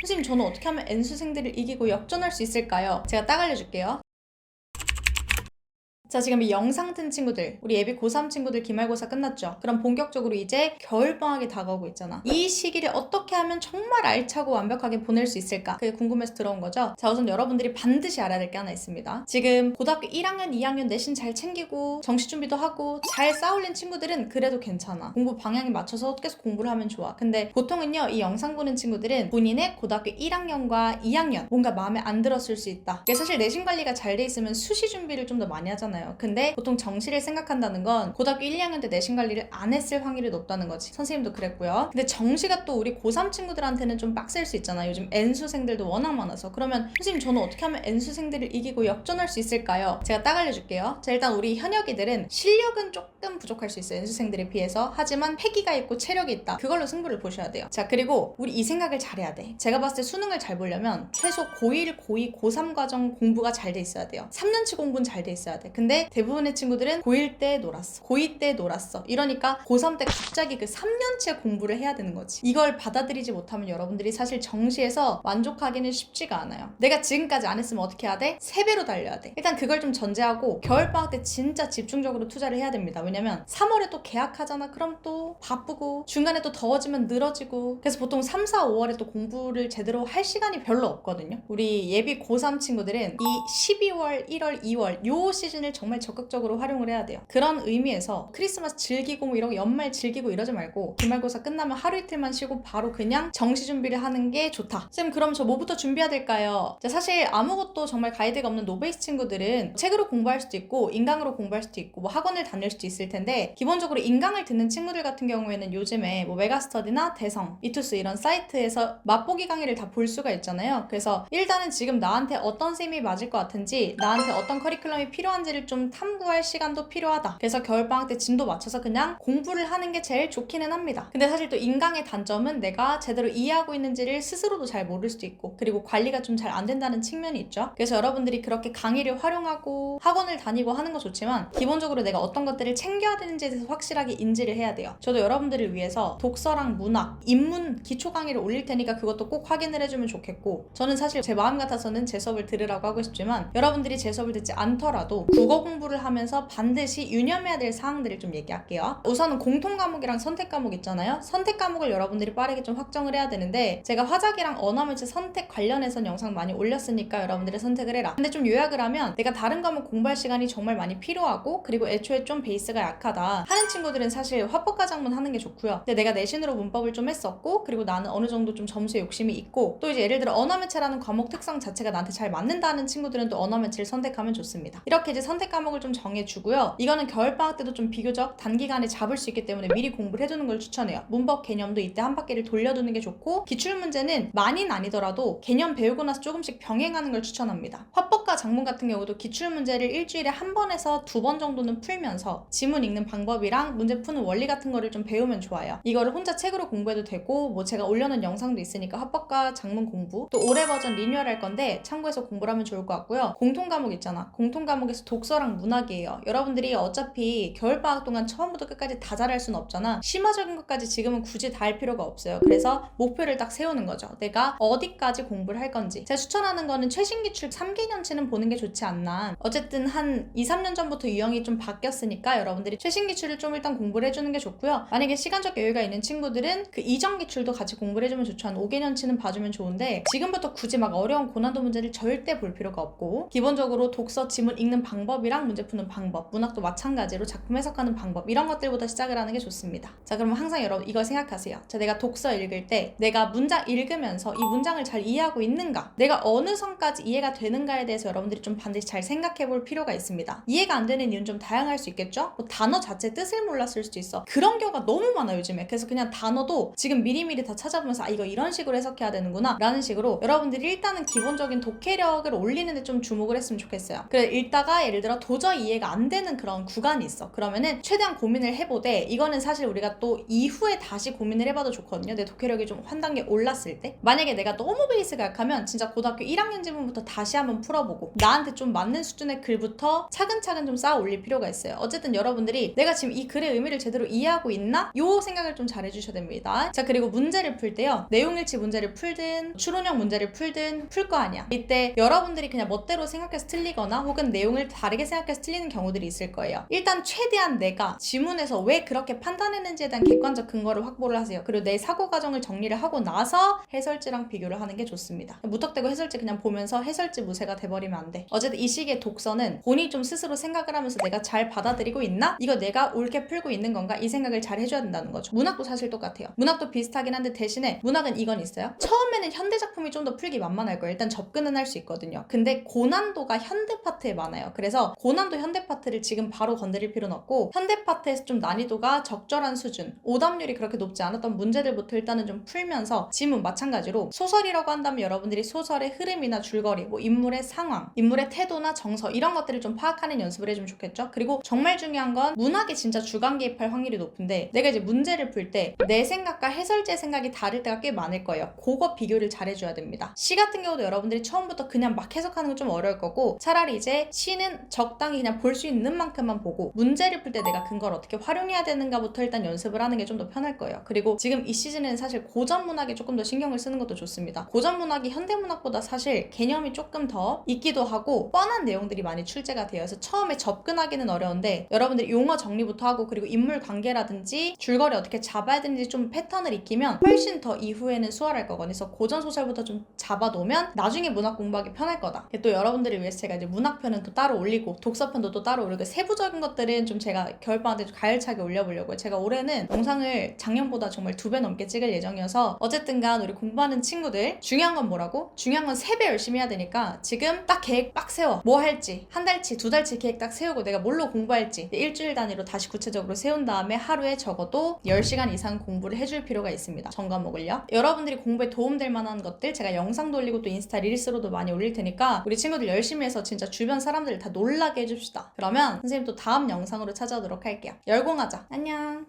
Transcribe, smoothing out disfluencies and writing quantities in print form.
선생님, 저는 어떻게 하면 N수생들을 이기고 역전할 수 있을까요? 제가 딱 알려줄게요. 자, 지금 이 영상 튼 친구들, 우리 예비 고3 친구들 기말고사 끝났죠? 그럼 본격적으로 이제 겨울방학이 다가오고 있잖아. 이 시기를 어떻게 하면 정말 알차고 완벽하게 보낼 수 있을까? 그게 궁금해서 들어온 거죠? 자, 우선 여러분들이 반드시 알아야 될 게 하나 있습니다. 지금 고등학교 1학년, 2학년 내신 잘 챙기고 정시 준비도 하고 잘 쌓아올린 친구들은 그래도 괜찮아. 공부 방향에 맞춰서 계속 공부를 하면 좋아. 근데 보통은요, 이 영상 보는 친구들은 본인의 고등학교 1학년과 2학년 뭔가 마음에 안 들었을 수 있다. 이게 사실 내신 관리가 잘 돼 있으면 수시 준비를 좀 더 많이 하잖아요. 근데 보통 정시를 생각한다는 건 고등학교 1, 2학년 때 내신 관리를 안 했을 확률이 높다는 거지. 선생님도 그랬고요. 근데 정시가 또 우리 고3 친구들한테는 좀 빡셀 수 있잖아. 요즘 N수생들도 워낙 많아서. 그러면 선생님, 저는 어떻게 하면 N수생들을 이기고 역전할 수 있을까요? 제가 딱 알려줄게요. 자, 일단 우리 현역이들은 실력은 조금 부족할 수 있어요. N수생들에 비해서. 하지만 패기가 있고 체력이 있다. 그걸로 승부를 보셔야 돼요. 자, 그리고 우리 이 생각을 잘해야 돼. 제가 봤을 때 수능을 잘 보려면 최소 고1, 고2, 고3 과정 공부가 잘 돼 있어야 돼요. 3년치 공부는 잘 돼 있어야 돼. 근데 대부분의 친구들은 고1 때 놀았어, 고2 때 놀았어. 이러니까 고3 때 갑자기 그 3년치의 공부를 해야 되는 거지. 이걸 받아들이지 못하면 여러분들이 사실 정시에서 만족하기는 쉽지가 않아요. 내가 지금까지 안 했으면 어떻게 해야 돼? 3배로 달려야 돼. 일단 그걸 좀 전제하고 겨울방학 때 진짜 집중적으로 투자를 해야 됩니다. 왜냐면 3월에 또 개학하잖아. 그럼 또 바쁘고 중간에 또 더워지면 늘어지고. 그래서 보통 3, 4, 5월에 또 공부를 제대로 할 시간이 별로 없거든요. 우리 예비 고3 친구들은 이 12월, 1월, 2월 요 시즌을 정말 적극적으로 활용을 해야 돼요. 그런 의미에서 크리스마스 즐기고 뭐 이런 거 연말 즐기고 이러지 말고 기말고사 끝나면 하루 이틀만 쉬고 바로 그냥 정시 준비를 하는 게 좋다. 쌤, 그럼 저 뭐부터 준비해야 될까요? 자, 사실 아무것도 정말 가이드가 없는 노베이스 친구들은 책으로 공부할 수도 있고 인강으로 공부할 수도 있고 뭐 학원을 다닐 수도 있을 텐데, 기본적으로 인강을 듣는 친구들 같은 경우에는 요즘에 뭐 메가스터디나 대성, 이투스 이런 사이트에서 맛보기 강의를 다 볼 수가 있잖아요. 그래서 일단은 지금 나한테 어떤 쌤이 맞을 것 같은지, 나한테 어떤 커리큘럼이 필요한지를 좀 탐구할 시간도 필요하다. 그래서 겨울방학 때 진도 맞춰서 그냥 공부를 하는 게 제일 좋기는 합니다. 근데 사실 또 인강의 단점은 내가 제대로 이해하고 있는지를 스스로도 잘 모를 수도 있고, 그리고 관리가 좀 잘 안 된다는 측면이 있죠. 그래서 여러분들이 그렇게 강의를 활용하고 학원을 다니고 하는 거 좋지만 기본적으로 내가 어떤 것들을 챙겨야 되는지에 대해서 확실하게 인지를 해야 돼요. 저도 여러분들을 위해서 독서랑 문학, 인문 기초 강의를 올릴 테니까 그것도 꼭 확인을 해주면 좋겠고, 저는 사실 제 마음 같아서는 제 수업을 들으라고 하고 싶지만 여러분들이 제 수업을 듣지 않더라도 국어 공부를 하면서 반드시 유념해야 될 사항들을 좀 얘기할게요. 우선은 공통 과목이랑 선택 과목 있잖아요. 선택 과목을 여러분들이 빠르게 좀 확정을 해야 되는데, 제가 화작이랑 언어물질 선택 관련해서 영상 많이 올렸으니까 여러분들이 선택을 해라. 근데 좀 요약을 하면, 내가 다른 과목 공부할 시간이 정말 많이 필요하고 그리고 애초에 좀 베이스가 약하다 하는 친구들은 사실 화법과 작문 하는 게 좋고요. 근데 내가 내신으로 문법을 좀 했었고 그리고 나는 어느 정도 좀 점수에 욕심이 있고, 또 이제 예를 들어 언어매체라는 과목 특성 자체가 나한테 잘 맞는다는 친구들은 또 언어매체를 선택하면 좋습니다. 이렇게 이제 선택 과목을 좀 정해주고요. 이거는 겨울방학 때도 좀 비교적 단기간에 잡을 수 있기 때문에 미리 공부를 해두는 걸 추천해요. 문법 개념도 이때 한 바퀴를 돌려두는 게 좋고, 기출문제는 많이는 아니더라도 개념 배우고 나서 조금씩 병행하는 걸 추천합니다. 화법과 작문 같은 경우도 기출문제를 일주일에 한 번에서 2번 정도는 풀면서 지문 읽는 방법이랑 문제 푸는 원리 같은 거를 좀 배우면 좋아요. 이거를 혼자 책으로 공부해도 되고, 뭐 제가 올려놓은 영상도 있으니까 화법과 작문 공부, 또 올해 버전 리뉴얼 할 건데 참고해서 공부를 하면 좋을 것 같고요. 공통 과목 있잖아. 공통 과목에서 독서랑 문학이에요. 여러분들이 어차피 겨울방학 동안 처음부터 끝까지 다 잘할 수는 없잖아. 심화적인 것까지 지금은 굳이 다 할 필요가 없어요. 그래서 목표를 딱 세우는 거죠. 내가 어디까지 공부를 할 건지. 제가 추천하는 거는 최신 기출 3개년치는 보는 게 좋지 않나. 어쨌든 한 2, 3년 전부터 유형이 좀 바뀌었으니까 여러분들이 최신 기출을 좀 일단 공부를 해주는 게 좋고요. 만약에 시간적 여유가 있는 친구들은 그 이전 기출도 같이 공부를 해주면 좋죠. 한 5개년치는 봐주면 좋은데, 지금부터 굳이 막 어려운 고난도 문제를 절대 볼 필요가 없고, 기본적으로 독서, 지문 읽는 방법이랑 문제 푸는 방법, 문학도 마찬가지로 작품 해석하는 방법, 이런 것들부터 시작을 하는 게 좋습니다. 자, 그러면 항상 여러분 이걸 생각하세요. 자, 내가 독서 읽을 때 내가 문장 읽으면서 이 문장을 잘 이해하고 있는가, 내가 어느 선까지 이해가 되는가에 대해서 여러분들이 좀 반드시 잘 생각해 볼 필요가 있습니다. 이해가 안 되는 이유는 좀 다양할 수 있겠죠? 뭐 단어 자체 뜻을 몰랐을 수도 있어. 그런 경우가 너무 많아 요즘에. 그래서 그냥 단어도 지금 미리미리 다 찾아보면서 이거 이런 식으로 해석해야 되는구나 라는 식으로 여러분들이 일단은 기본적인 독해력을 올리는 데 좀 주목을 했으면 좋겠어요. 그래, 읽다가 예를 들어 내가 도저히 이해가 안 되는 그런 구간이 있어. 그러면은 최대한 고민을 해보되, 이거는 사실 우리가 또 이후에 다시 고민을 해봐도 좋거든요. 내 독해력이 좀 한 단계 올랐을 때. 만약에 내가 너무 베이스가 약하면 진짜 고등학교 1학년 지문부터 다시 한번 풀어보고 나한테 좀 맞는 수준의 글부터 차근차근 좀 쌓아 올릴 필요가 있어요. 어쨌든 여러분들이 내가 지금 이 글의 의미를 제대로 이해하고 있나? 요 생각을 좀 잘 해주셔야 됩니다. 자, 그리고 문제를 풀 때요, 내용일치 문제를 풀든 추론형 문제를 풀든 풀 거 아니야. 이때 여러분들이 그냥 멋대로 생각해서 틀리거나 혹은 내용을 다르게 생각해서 틀리는 경우들이 있을 거예요. 일단 최대한 내가 지문에서 왜 그렇게 판단했는지에 대한 객관적 근거를 확보를 하세요. 그리고 내 사고 과정을 정리를 하고 나서 해설지랑 비교를 하는 게 좋습니다. 무턱대고 해설지 그냥 보면서 해설지 무쇠가 돼버리면 안 돼. 어쨌든 이 시기의 독서는 본인이 좀 스스로 생각을 하면서 내가 잘 받아들이고 있나? 이거 내가 옳게 풀고 있는 건가? 이 생각을 잘 해줘야 된다는 거죠. 문학도 사실 똑같아요. 문학도 비슷하긴 한데 대신에 문학은 이건 있어요. 처음에는 현대 작품이 좀 더 풀기 만만할 거예요. 일단 접근은 할 수 있거든요. 근데 고난도가 현대 파트에 많아요. 그래서 고난도 현대 파트를 지금 바로 건드릴 필요는 없고, 현대 파트에서 좀 난이도가 적절한 수준, 오답률이 그렇게 높지 않았던 문제들부터 일단은 좀 풀면서, 지문 마찬가지로 소설이라고 한다면 여러분들이 소설의 흐름이나 줄거리, 뭐 인물의 상황, 인물의 태도나 정서, 이런 것들을 좀 파악하는 연습을 해주면 좋겠죠. 그리고 정말 중요한 건 문학이 진짜 주관 개입할 확률이 높은데, 내가 이제 문제를 풀 때 내 생각과 해설자의 생각이 다를 때가 꽤 많을 거예요. 그거 비교를 잘 해줘야 됩니다. 시 같은 경우도 여러분들이 처음부터 그냥 막 해석하는 건 좀 어려울 거고, 차라리 이제 시는 적당히 그냥 볼 수 있는 만큼만 보고 문제를 풀 때 내가 근거를 어떻게 활용해야 되는가부터 일단 연습을 하는 게 좀 더 편할 거예요. 그리고 지금 이 시즌에는 사실 고전 문학에 조금 더 신경을 쓰는 것도 좋습니다. 고전 문학이 현대 문학보다 사실 개념이 조금 더 있기도 하고 뻔한 내용들이 많이 출제가 돼요. 그래서 처음에 접근하기는 어려운데 여러분들이 용어 정리부터 하고, 그리고 인물 관계라든지 줄거리 어떻게 잡아야 되는지 좀 패턴을 익히면 훨씬 더 이후에는 수월할 거거든요. 그래서 고전 소설부터 좀 잡아놓으면 나중에 문학 공부하기 편할 거다. 또 여러분들을 위해서 제가 이제 문학편은 또 따로 올리고 독서편도 또 따로 올리고, 세부적인 것들은 좀 제가 겨울방학 때 좀 가열차게 올려보려고요. 제가 올해는 영상을 작년보다 정말 2배 넘게 찍을 예정이어서, 어쨌든간 우리 공부하는 친구들, 중요한 건 뭐라고? 중요한 건 3배 열심히 해야 되니까 지금 딱 계획 빡 세워. 뭐 할지, 한 달치, 2달치 계획 딱 세우고 내가 뭘로 공부할지 일주일 단위로 다시 구체적으로 세운 다음에 하루에 적어도 10시간 이상 공부를 해줄 필요가 있습니다. 전 과목을요. 여러분들이 공부에 도움될 만한 것들 제가 영상도 올리고 또 인스타 릴스로도 많이 올릴 테니까 우리 친구들 열심히 해서 진짜 주변 사람들을 다 놀라게 해줍시다. 그러면 선생님 또 다음 영상으로 찾아오도록 할게요. 열공하자. 안녕.